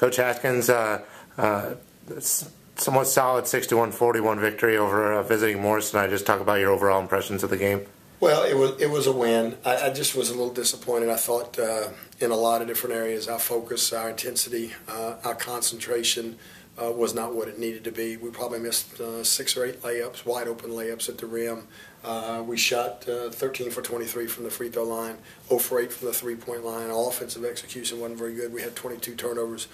Coach Haskins, somewhat solid 61-41 victory over visiting Morris tonight. Just talk about your overall impressions of the game. Well, it was a win. I just was a little disappointed. I thought in a lot of different areas, our focus, our intensity, our concentration was not what it needed to be. We probably missed 6 or 8 layups, wide open layups at the rim. We shot 13 for 23 from the free throw line, 0 for 8 from the three-point line. Our offensive execution wasn't very good. We had 22 turnovers.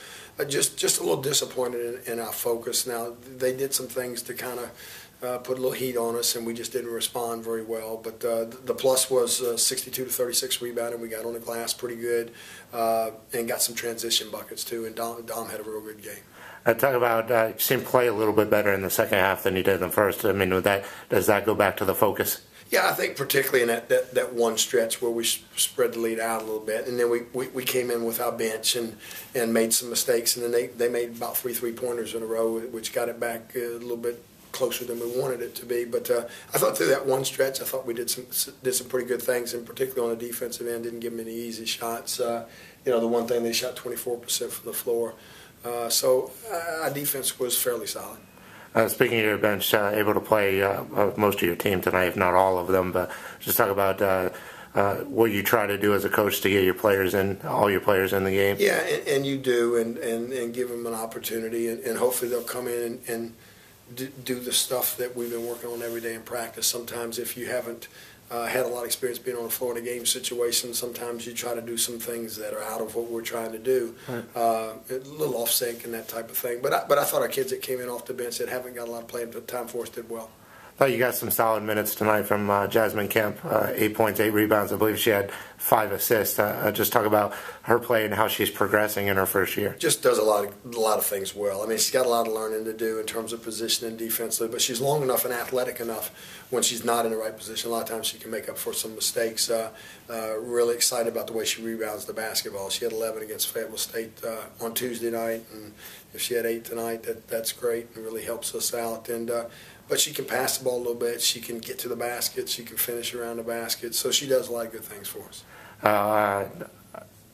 Just a little disappointed in our focus. Now, they did some things to kind of put a little heat on us, and we just didn't respond very well. But the plus was 62-36 rebounding. We got on the glass pretty good and got some transition buckets too. And Dom had a real good game. Talk about you seemed to play a little bit better in the second half than you did in the first. I mean, does that go back to the focus? Yeah, I think particularly in that one stretch where we spread the lead out a little bit, and then we came in with our bench and made some mistakes, and then they made about 3 3-pointers in a row, which got it back a little bit closer than we wanted it to be. But I thought through that one stretch, I thought we did some pretty good things, and particularly on the defensive end, didn't give them any easy shots. The one thing, they shot 24% from the floor. So our defense was fairly solid. Speaking of your bench, able to play most of your team tonight, if not all of them, but just talk about what you try to do as a coach to get your players in, all your players in the game. Yeah, and you do, and give them an opportunity, and hopefully they'll come in and do the stuff that we've been working on every day in practice. Sometimes if you haven't had a lot of experience being on the floor in a game situation, sometimes you try to do some things that are out of what we're trying to do, right. A little off sync and that type of thing. But I thought our kids that came in off the bench that haven't got a lot of playing time for us did well. I thought you got some solid minutes tonight from Jasmine Kemp, 8 points, 8 rebounds. I believe she had 5 assists. Just talk about her play and how she's progressing in her first year. Just does a lot of things well. I mean, she's got a lot of learning to do in terms of positioning defensively, but she's long enough and athletic enough when she's not in the right position. A lot of times she can make up for some mistakes. Really excited about the way she rebounds the basketball. She had 11 against Fayetteville State on Tuesday night, and if she had 8 tonight, that's great and really helps us out. And but she can pass the ball a little bit. She can get to the basket. She can finish around the basket. So she does a lot of good things for us.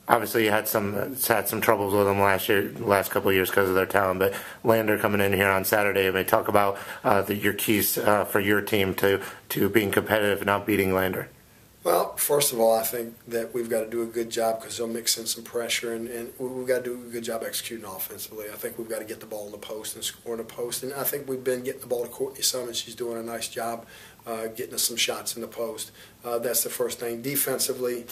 Obviously, you had some troubles with them last couple of years because of their talent. But Lander coming in here on Saturday, may talk about your keys for your team to being competitive and not beating Lander. Well, first of all, I think that we've got to do a good job because they'll mix in some pressure, and we've got to do a good job executing offensively. I think we've got to get the ball in the post and score in the post, and I think we've been getting the ball to Courtney Summons. She's doing a nice job getting us some shots in the post. That's the first thing. Defensively,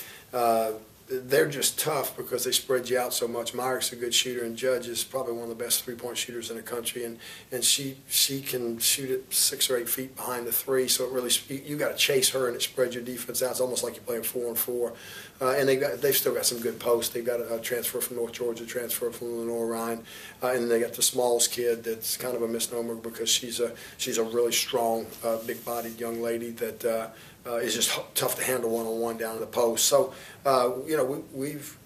they're just tough because they spread you out so much. Myrick's a good shooter, and Judge is probably one of the best three-point shooters in the country, and she can shoot it 6 or 8 feet behind the three. So it really you got to chase her, and it spreads your defense out. It's almost like you're playing 4-on-4. And they've still got some good posts. They've got a transfer from North Georgia, transfer from Lenore Ryan, and they got the Smalls kid that's kind of a misnomer because she's a really strong, big-bodied young lady that is just tough to handle one-on-one down in the post. So we've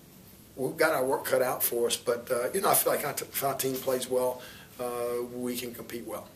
got our work cut out for us, but I feel like if our team plays well, we can compete well.